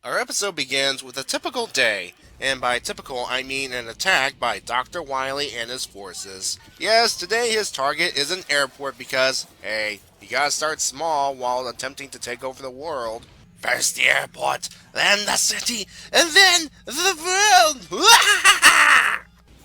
Our episode begins with a typical day, and by typical I mean an attack by Dr. Wily and his forces. Yes, today his target is an airport because, hey, you gotta start small while attempting to take over the world. First the airport, then the city, and then the world!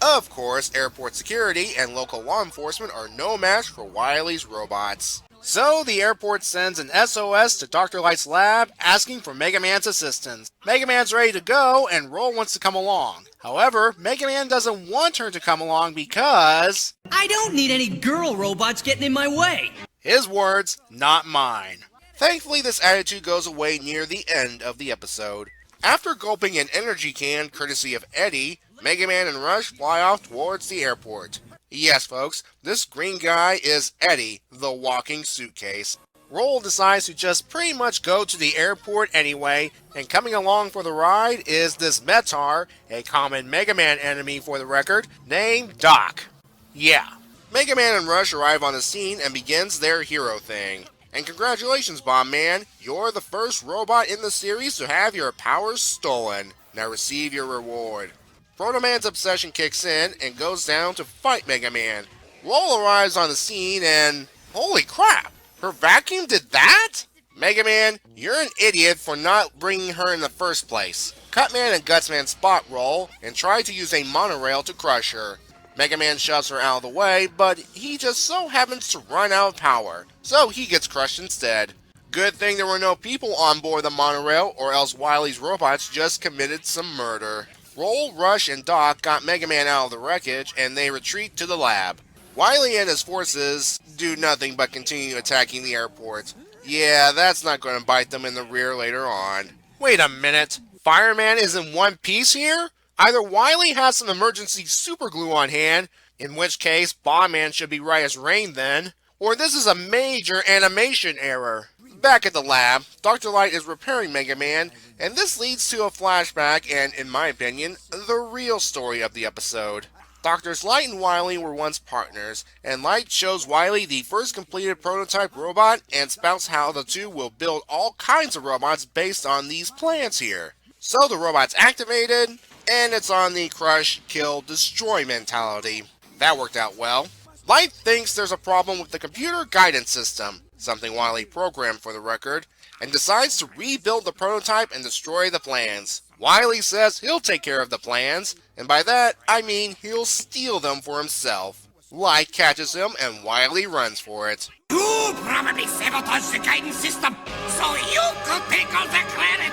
Of course, airport security and local law enforcement are no match for Wily's robots. So, the airport sends an SOS to Dr. Light's lab asking for Mega Man's assistance. Mega Man's ready to go, and Roll wants to come along. However, Mega Man doesn't want her to come along because... I don't need any girl robots getting in my way! His words, not mine. Thankfully, this attitude goes away near the end of the episode. After gulping an energy can courtesy of Eddie, Mega Man and Rush fly off towards the airport. Yes, folks, this green guy is Eddie, the walking suitcase. Roll decides to just pretty much go to the airport anyway, and coming along for the ride is this Metar, a common Mega Man enemy for the record, named Doc. Yeah, Mega Man and Rush arrive on the scene and begins their hero thing. And congratulations, Bomb Man, you're the first robot in the series to have your powers stolen. Now receive your reward. Proto Man's obsession kicks in and goes down to fight Mega Man. Roll arrives on the scene and... holy crap! Her vacuum did that? Mega Man, you're an idiot for not bringing her in the first place. Cutman and Gutsman spot Roll and try to use a monorail to crush her. Mega Man shoves her out of the way, but he just so happens to run out of power, so he gets crushed instead. Good thing there were no people on board the monorail, or else Wily's robots just committed some murder. Roll, Rush, and Doc got Mega Man out of the wreckage, and they retreat to the lab. Wily and his forces do nothing but continue attacking the airport. Yeah, that's not going to bite them in the rear later on. Wait a minute, Fireman is in one piece here? Either Wily has some emergency superglue on hand, in which case Bomb Man should be right as rain then, or this is a major animation error. Back at the lab, Dr. Light is repairing Mega Man, and this leads to a flashback and, in my opinion, the real story of the episode. Doctors Light and Wily were once partners, and Light shows Wily the first completed prototype robot and spouts how the two will build all kinds of robots based on these plans here. So the robot's activated, and it's on the crush, kill, destroy mentality. That worked out well. Light thinks there's a problem with the computer guidance system, something Wily programmed for the record, and decides to rebuild the prototype and destroy the plans. Wily says he'll take care of the plans, and by that I mean he'll steal them for himself. Light catches him and Wily runs for it. You probably sabotaged the guidance system, so you could take all the credit.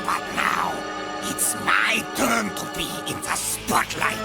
But now, it's my turn to be in the spotlight.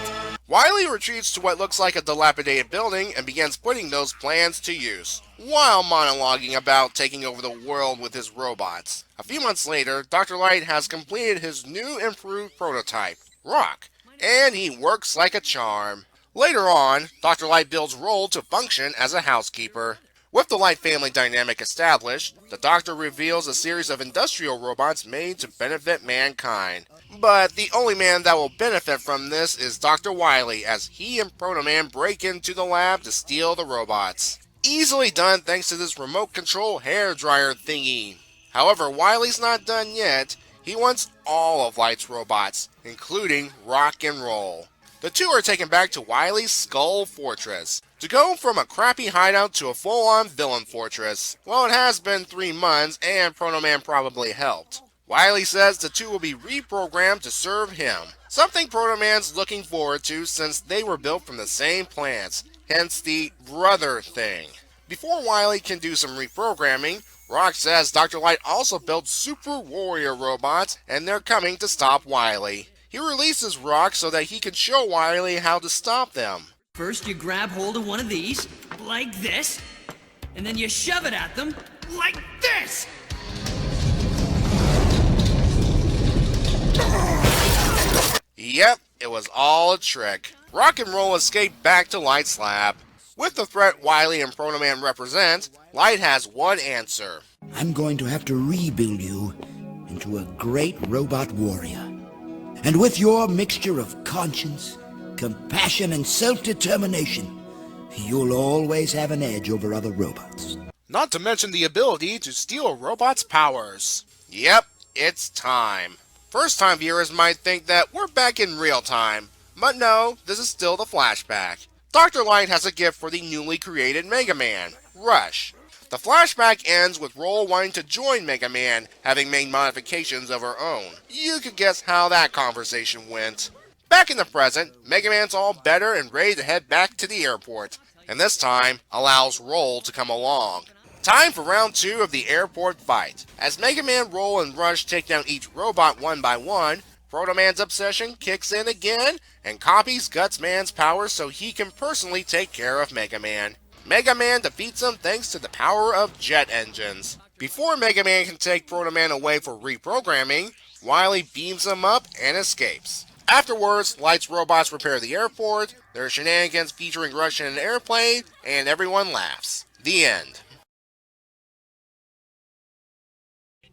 Wily retreats to what looks like a dilapidated building and begins putting those plans to use, while monologuing about taking over the world with his robots. A few months later, Dr. Light has completed his new improved prototype, Rock, and he works like a charm. Later on, Dr. Light builds Roll to function as a housekeeper. With the Light family dynamic established, the Doctor reveals a series of industrial robots made to benefit mankind. But the only man that will benefit from this is Dr. Wily, as he and Proto Man break into the lab to steal the robots. Easily done thanks to this remote control hairdryer thingy. However, Wily's not done yet. He wants all of Light's robots, including Rock and Roll. The two are taken back to Wily's Skull Fortress, to go from a crappy hideout to a full-on villain fortress. Well, it has been 3 months, and Proto Man probably helped. Wily says the two will be reprogrammed to serve him, something Proto Man's looking forward to since they were built from the same plants, hence the brother thing. Before Wily can do some reprogramming, Rock says Dr. Light also built Super Warrior robots, and they're coming to stop Wily. He releases Rock so that he can show Wily how to stop them. First you grab hold of one of these, like this, and then you shove it at them, like this! Yep, it was all a trick. Rock and Roll escaped back to Light's lab. With the threat Wily and Proto Man represent, Light has one answer. I'm going to have to rebuild you into a great robot warrior. And with your mixture of conscience, compassion, and self-determination, you'll always have an edge over other robots. Not to mention the ability to steal a robot's powers. Yep, it's time. First time viewers might think that we're back in real time, but no, this is still the flashback. Dr. Light has a gift for the newly created Mega Man, Rush. The flashback ends with Roll wanting to join Mega Man, having made modifications of her own. You could guess how that conversation went. Back in the present, Mega Man's all better and ready to head back to the airport, and this time allows Roll to come along. Time for round 2 of the airport fight. As Mega Man, Roll, and Rush take down each robot one by one, Proto Man's obsession kicks in again and copies Guts Man's powers so he can personally take care of Mega Man. Mega Man defeats him thanks to the power of jet engines. Before Mega Man can take Proto Man away for reprogramming, Wily beams him up and escapes. Afterwards, Light's robots repair the airport, there are shenanigans featuring Rush in an airplane, and everyone laughs. The end.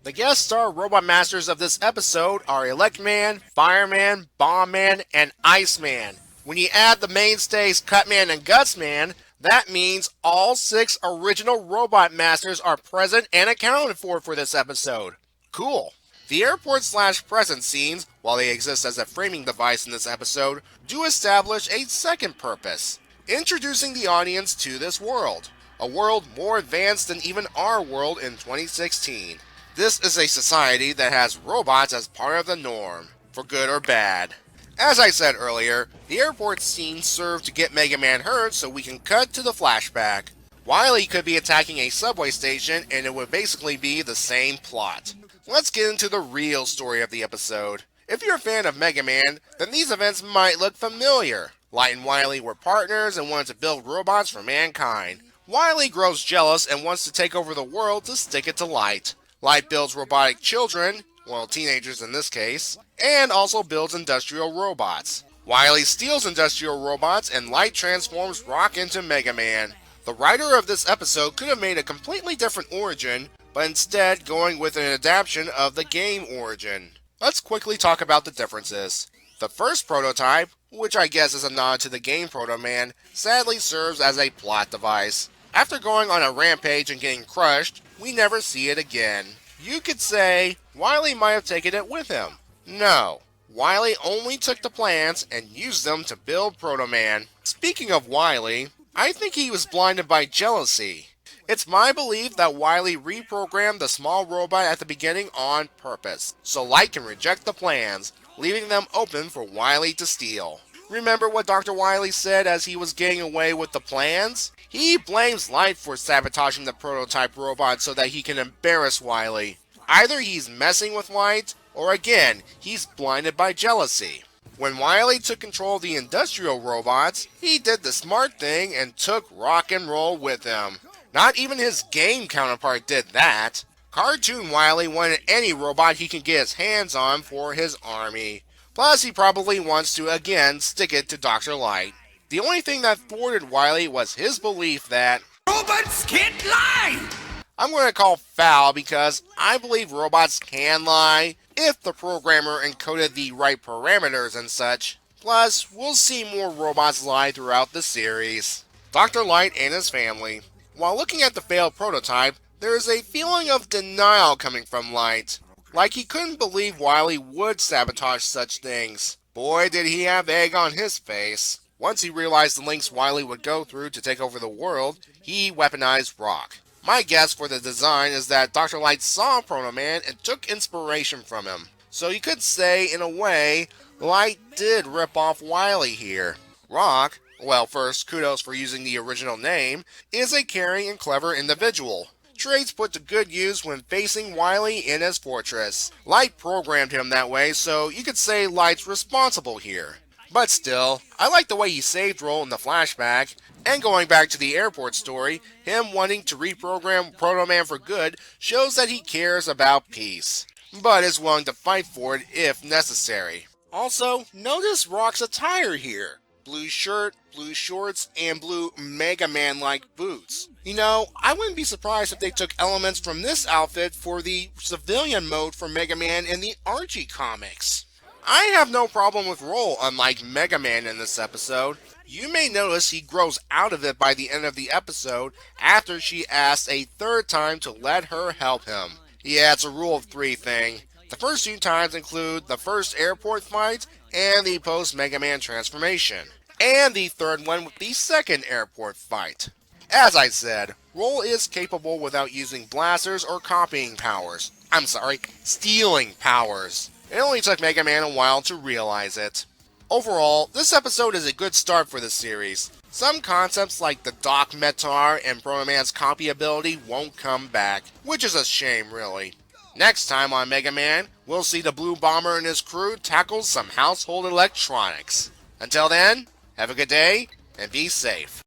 The guest star robot masters of this episode are Electman, Fireman, Bombman, and Iceman. When you add the mainstays Cutman and Gutsman, that means all 6 original robot masters are present and accounted for this episode. Cool. The airport/present scenes, while they exist as a framing device in this episode, do establish a second purpose: introducing the audience to this world. A world more advanced than even our world in 2016. This is a society that has robots as part of the norm, for good or bad. As I said earlier, the airport scenes serve to get Mega Man hurt so we can cut to the flashback. Wily could be attacking a subway station and it would basically be the same plot. Let's get into the real story of the episode. If you're a fan of Mega Man, then these events might look familiar. Light and Wily were partners and wanted to build robots for mankind. Wily grows jealous and wants to take over the world to stick it to Light. Light builds robotic children, well, teenagers in this case, and also builds industrial robots. Wily steals industrial robots and Light transforms Rock into Mega Man. The writer of this episode could have made a completely different origin, but instead going with an adaptation of the game origin. Let's quickly talk about the differences. The first prototype, which I guess is a nod to the game Proto Man, sadly serves as a plot device. After going on a rampage and getting crushed, we never see it again. You could say Wily might have taken it with him. No, Wily only took the plans and used them to build Proto Man. Speaking of Wily, I think he was blinded by jealousy. It's my belief that Wily reprogrammed the small robot at the beginning on purpose, so Light can reject the plans, leaving them open for Wily to steal. Remember what Dr. Wily said as he was getting away with the plans? He blames Light for sabotaging the prototype robot so that he can embarrass Wily. Either he's messing with Light, or again, he's blinded by jealousy. When Wily took control of the industrial robots, he did the smart thing and took Rock and Roll with him. Not even his game counterpart did that. Cartoon Wily wanted any robot he can get his hands on for his army. Plus, he probably wants to again stick it to Dr. Light. The only thing that thwarted Wily was his belief that robots can't lie! I'm going to call foul because I believe robots can lie if the programmer encoded the right parameters and such. Plus, we'll see more robots lie throughout the series. Dr. Light and his family. While looking at the failed prototype, there is a feeling of denial coming from Light. Like he couldn't believe Wily would sabotage such things. Boy, did he have egg on his face. Once he realized the lengths Wily would go through to take over the world, he weaponized Rock. My guess for the design is that Dr. Light saw Proto Man and took inspiration from him. So you could say, in a way, Light did rip off Wily here. Rock, well, first, kudos for using the original name, is a caring and clever individual. Traits put to good use when facing Wily in his fortress. Light programmed him that way, so you could say Light's responsible here. But still, I like the way he saved Roll in the flashback, and going back to the airport story, him wanting to reprogram Proto Man for good shows that he cares about peace, but is willing to fight for it if necessary. Also, notice Rock's attire here. Blue shirt, blue shorts, and blue Mega Man-like boots. You know, I wouldn't be surprised if they took elements from this outfit for the civilian mode for Mega Man in the Archie comics. I have no problem with Roll, unlike Mega Man in this episode. You may notice he grows out of it by the end of the episode after she asks a third time to let her help him. Yeah, it's a rule of 3 thing. The first two times include the first airport fight and the post-Mega Man transformation, and the third one with the second airport fight. As I said, Roll is capable without using blasters or copying powers. I'm sorry, stealing powers. It only took Mega Man a while to realize it. Overall, this episode is a good start for the series. Some concepts like the Doc Metar and Proto Man's copy ability won't come back, which is a shame really. Next time on Mega Man, we'll see the Blue Bomber and his crew tackle some household electronics. Until then, have a good day, and be safe.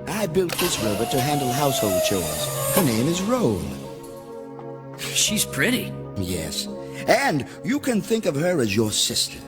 I built this robot to handle household chores. Her name is Roll. She's pretty. Yes. And you can think of her as your sister.